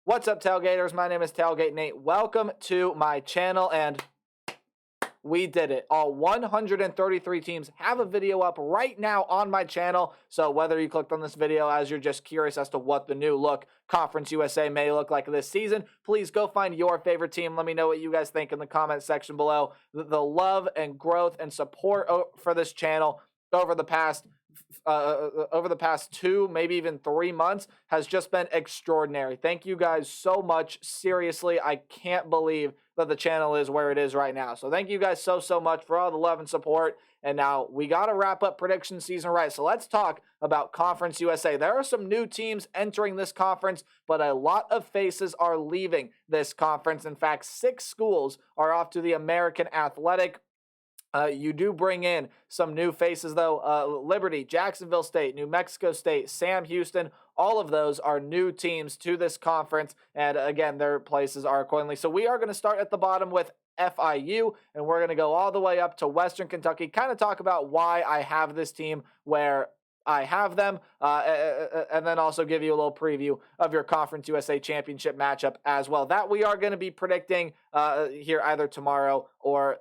What's up, Tailgaters? My name is Tailgate Nate. Welcome to my channel, and we did it. All 133 teams have a video up right now on my channel. So whether you clicked on this video as you're just curious as to what the new look Conference USA may look like this season, please go find your favorite team. Let me know what you guys think in the comment section below. The love and growth and support for this channel over the past 2, maybe even 3 months has just been extraordinary. Thank you guys so much. Seriously, I can't believe that the channel is where it is right now. So thank you guys so much for all the love and support. And now we got to wrap up prediction season right. So let's talk about Conference USA. There are some new teams entering this conference, but a lot of faces are leaving this conference. In fact, 6 schools are off to the American Athletic. You do bring in some new faces, though. Liberty, Jacksonville State, New Mexico State, Sam Houston, all of those are new teams to this conference. And again, their places are accordingly. So we are going to start at the bottom with FIU, and we're going to go all the way up to Western Kentucky, kind of talk about why I have this team where I have them, and then also give you a little preview of your Conference USA Championship matchup as well. That we are going to be predicting here either tomorrow or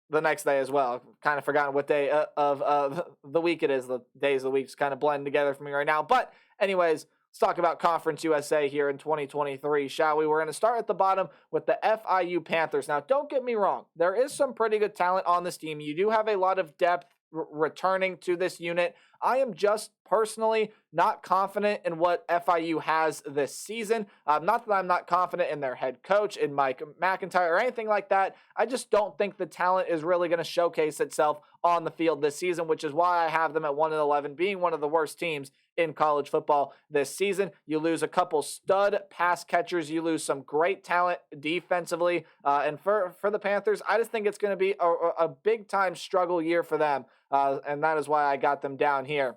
the next day as well. Kind of forgotten what day of the week it is. The days of the week's kind of blending together for me right now. But anyways, let's talk about Conference USA here in 2023, shall we? We're going to start at the bottom with the FIU Panthers. Now, don't get me wrong. There is some pretty good talent on this team. You do have a lot of depth returning to this unit. I am just personally not confident in what FIU has this season. Not that I'm not confident in their head coach, in Mike McIntyre, or anything like that. I just don't think the talent is really going to showcase itself on the field this season, which is why I have them at 1-11, being one of the worst teams in college football this season. You lose a couple stud pass catchers. You lose some great talent defensively. And for the Panthers, I just think it's going to be a big-time struggle year for them. And that is why I got them down here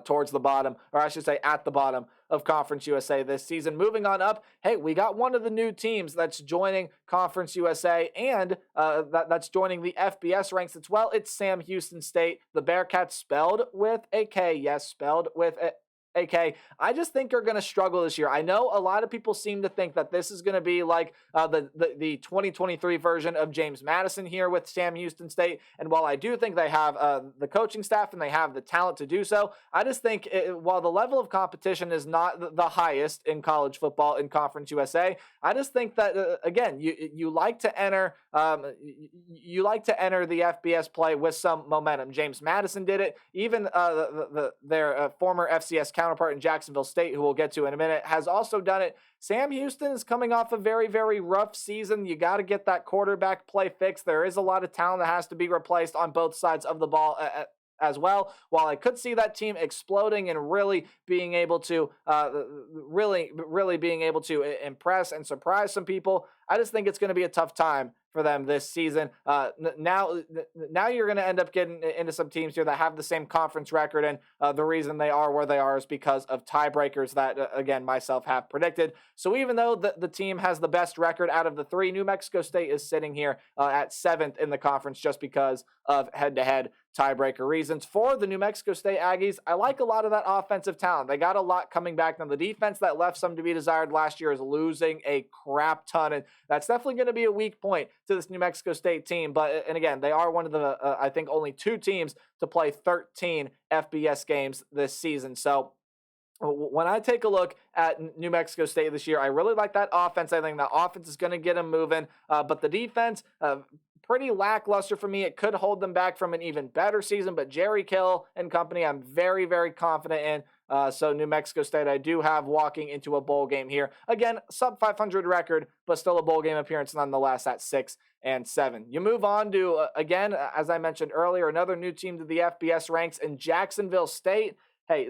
towards the bottom, or I should say at the bottom of Conference USA this season. Moving on up, hey, we got one of the new teams that's joining Conference USA, and that's joining the FBS ranks as well. It's Sam Houston State. The Bearcats, spelled with a K. Yes, spelled with a AK. I just think are going to struggle this year. I know a lot of people seem to think that this is going to be like the 2023 version of James Madison here with Sam Houston State. And while I do think they have the coaching staff and they have the talent to do so, I just think while the level of competition is not the highest in college football in Conference USA, I just think that again, you like to enter the FBS play with some momentum. James Madison did it. Even their former FCS counterpart in Jacksonville State, who we'll get to in a minute, has also done it. Sam Houston is coming off a very, very rough season. You got to get that quarterback play fixed. There is a lot of talent that has to be replaced on both sides of the ball as well. While I could see that team exploding and really being able to really being able to impress and surprise some people, I just think it's going to be a tough time for them this season. Now you're going to end up getting into some teams here that have the same conference record, and the reason they are where they are is because of tiebreakers that, again, myself have predicted. So even though the team has the best record out of the 3, New Mexico State is sitting here at 7th in the conference just because of head-to-head tiebreaker reasons. For the New Mexico State Aggies, I like a lot of that offensive talent. They got a lot coming back. Now, the defense that left some to be desired last year is losing a crap ton, and that's definitely going to be a weak point to this New Mexico State team. But, and again, they are one of the, I think, only 2 teams to play 13 FBS games this season. So when I take a look at New Mexico State this year, I really like that offense. I think that offense is going to get them moving. But the defense, pretty lackluster for me. It could hold them back from an even better season. But Jerry Kill and company, I'm very, very confident in. So New Mexico State, I do have walking into a bowl game here. Again, sub 500 record, but still a bowl game appearance nonetheless at 6-7. You move on to, again, as I mentioned earlier, another new team to the FBS ranks in Jacksonville State. Hey,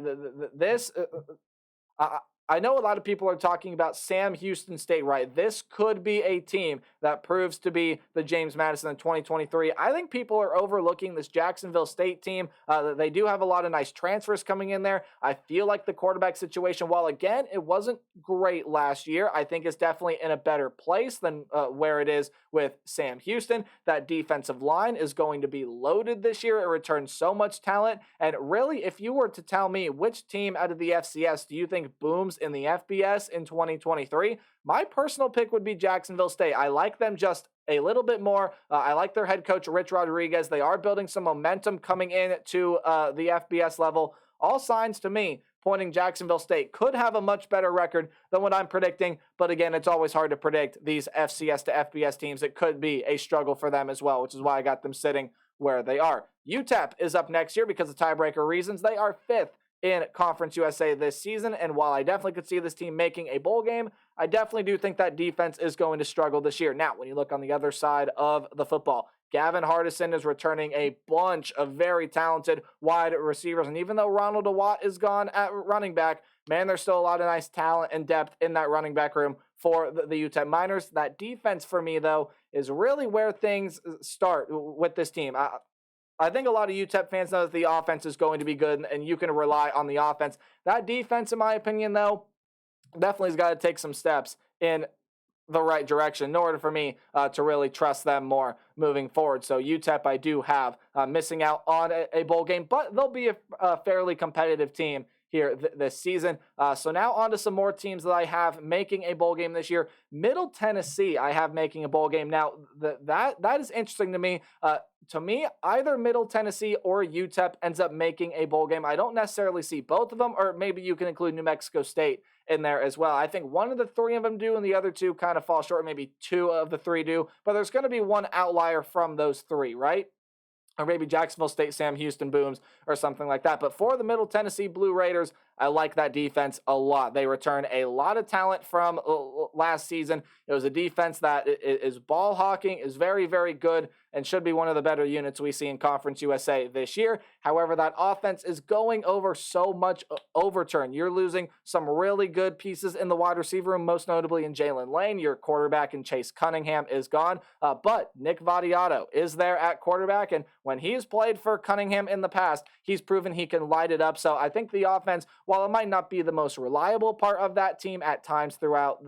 I know a lot of people are talking about Sam Houston State, right? This could be a team that proves to be the James Madison in 2023. I think people are overlooking this Jacksonville State team. They do have a lot of nice transfers coming in there. I feel like the quarterback situation, while again, it wasn't great last year, I think it's definitely in a better place than where it is with Sam Houston. That defensive line is going to be loaded this year. It returns so much talent. And really, if you were to tell me which team out of the FCS do you think booms in the FBS in 2023, my personal pick would be Jacksonville State. I like them just a little bit more. I like their head coach, Rich Rodriguez. They are building some momentum coming in to the FBS level. All signs to me pointing Jacksonville State could have a much better record than what I'm predicting. But again, it's always hard to predict these FCS to FBS teams. It could be a struggle for them as well, which is why I got them sitting where they are. UTEP is up next year because of tiebreaker reasons. They are 5th in Conference USA this season. And while I definitely could see this team making a bowl game, I definitely do think that defense is going to struggle this year. Now, when you look on the other side of the football, Gavin Hardison is returning a bunch of very talented wide receivers. And even though Ronald Awatt is gone at running back, man, there's still a lot of nice talent and depth in that running back room for the UTEP Miners. That defense for me, though, is really where things start with this team. I think a lot of UTEP fans know that the offense is going to be good, and you can rely on the offense. That defense, in my opinion, though, definitely has got to take some steps in the right direction in order for me to really trust them more moving forward. So UTEP, I do have missing out on a bowl game, but they'll be a fairly competitive team here this season. So now on to some more teams that I have making a bowl game this year. Middle Tennessee, I have making a bowl game. Now, that is interesting to me. To me, either Middle Tennessee or UTEP ends up making a bowl game. I don't necessarily see both of them, or maybe you can include New Mexico State in there as well. I think one of the three of them do, and the other two kind of fall short. Maybe two of the three do, but there's going to be one outlier from those three, right? Or maybe Jacksonville State, Sam Houston Booms, or something like that. But for the Middle Tennessee Blue Raiders, I like that defense a lot. They return a lot of talent from last season. It was a defense that is ball hawking, is very, very good, and should be one of the better units we see in Conference USA this year. However, that offense is going over so much overturn. You're losing some really good pieces in the wide receiver room, most notably in Jalen Lane. Your quarterback in Chase Cunningham is gone, but Nick Vattiato is there at quarterback, and when he's played for Cunningham in the past, he's proven he can light it up. So I think the offense, while it might not be the most reliable part of that team at times throughout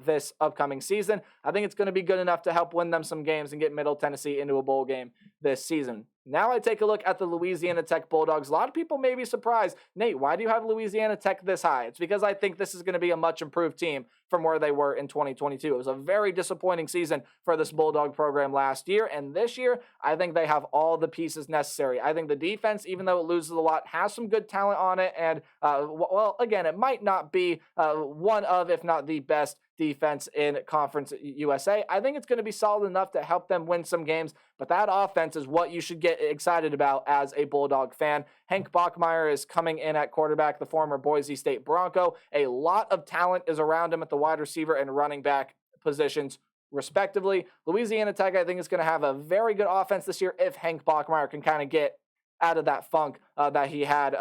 this upcoming season, I think it's going to be good enough to help win them some games and get Middle Tennessee into a bowl game this season. Now I take a look at the Louisiana Tech Bulldogs. A lot of people may be surprised. Nate, why do you have Louisiana Tech this high? It's because I think this is going to be a much improved team from where they were in 2022. It was a very disappointing season for this Bulldog program last year, and this year I think they have all the pieces necessary. I think the defense, even though it loses a lot, has some good talent on it, and well, again, it might not be one of, if not the best defense in Conference USA. I think it's going to be solid enough to help them win some games, but that offense is what you should get excited about as a Bulldog fan. Hank Bachmeier is coming in at quarterback, the former Boise State Bronco. A lot of talent is around him at the wide receiver and running back positions, respectively. Louisiana Tech, I think, is going to have a very good offense this year if Hank Bachmeier can kind of get out of that funk that he had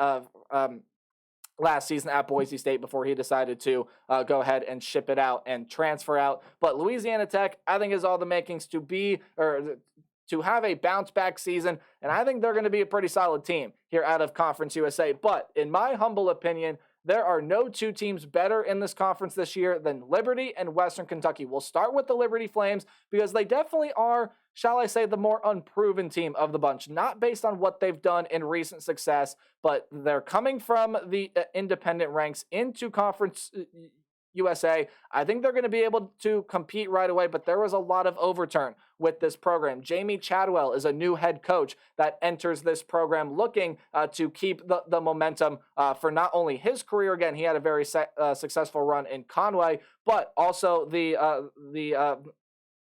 last season at Boise State before he decided to go ahead and ship it out and transfer out. But Louisiana Tech, I think, has all the makings to have a bounce back season, and I think they're going to be a pretty solid team here out of Conference USA. But in my humble opinion, there are no two teams better in this conference this year than Liberty and Western Kentucky. We'll start with the Liberty Flames because they definitely are, shall I say, the more unproven team of the bunch. Not based on what they've done in recent success, but they're coming from the independent ranks into Conference USA. I think they're going to be able to compete right away, but there was a lot of overturn with this program. Jamie Chadwell is a new head coach that enters this program looking to keep the momentum for not only his career. Again, he had a very successful run in Conway, but also the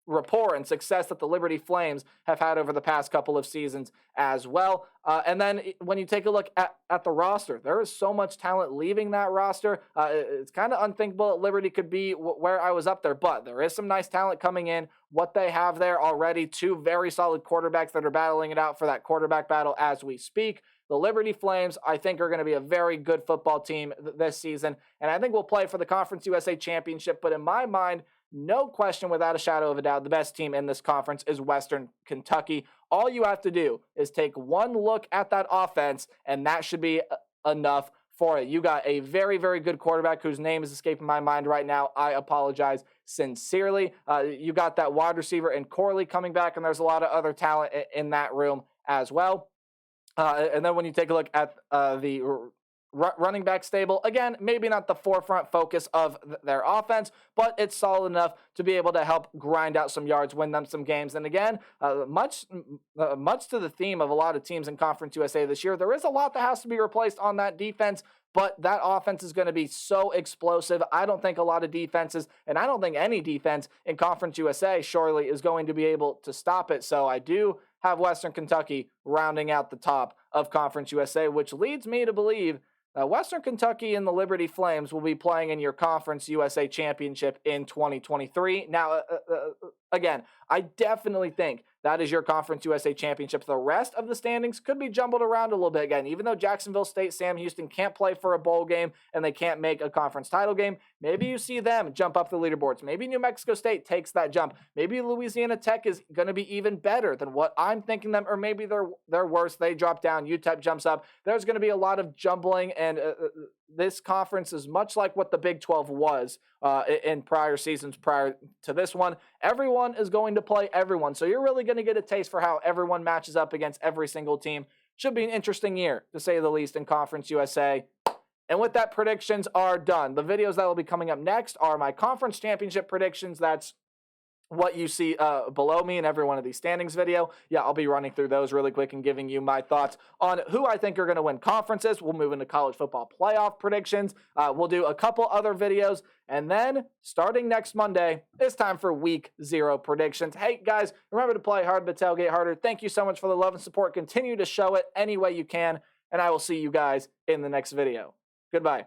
rapport and success that the Liberty Flames have had over the past couple of seasons as well. And then when you take a look at the roster, there is so much talent leaving that roster. It's kind of unthinkable that Liberty could be where I was up there, but there is some nice talent coming in. What they have there already, two very solid quarterbacks that are battling it out for that quarterback battle as we speak. The Liberty Flames, I think, are going to be a very good football team this season, and I think we'll play for the Conference USA Championship, but in my mind, no question, without a shadow of a doubt, the best team in this conference is Western Kentucky. All you have to do is take one look at that offense, and that should be enough for it. You got a very, very good quarterback whose name is escaping my mind right now. I apologize sincerely. You got that wide receiver in Corley coming back, and there's a lot of other talent in that room as well. And then when you take a look at the running back stable. Again, maybe not the forefront focus of their offense, but it's solid enough to be able to help grind out some yards, win them some games. And again, much to the theme of a lot of teams in Conference USA this year, there is a lot that has to be replaced on that defense. But that offense is going to be so explosive. I don't think a lot of defenses, and I don't think any defense in Conference USA surely is going to be able to stop it. So I do have Western Kentucky rounding out the top of Conference USA, which leads me to believe that Western Kentucky and the Liberty Flames will be playing in your Conference USA Championship in 2023. Now, again, I definitely think that is your Conference USA Championship. The rest of the standings could be jumbled around a little bit again. Even though Jacksonville State, Sam Houston can't play for a bowl game and they can't make a conference title game, maybe you see them jump up the leaderboards. Maybe New Mexico State takes that jump. Maybe Louisiana Tech is going to be even better than what I'm thinking them, or maybe they're worse. They drop down. UTEP jumps up. There's going to be a lot of jumbling, and this conference is much like what the Big 12 was in prior seasons prior to this one. Everyone is going to play everyone. So you're really going to get a taste for how everyone matches up against every single team. Should be an interesting year, to say the least, in Conference USA. And with that, predictions are done. The videos that will be coming up next are my conference championship predictions. That's what you see below me in every one of these standings video. Yeah, I'll be running through those really quick and giving you my thoughts on who I think are going to win conferences. We'll move into college football playoff predictions. We'll do a couple other videos. And then starting next Monday, it's time for week 0 predictions. Hey, guys, remember to play hard but tailgate harder. Thank you so much for the love and support. Continue to show it any way you can. And I will see you guys in the next video. Goodbye.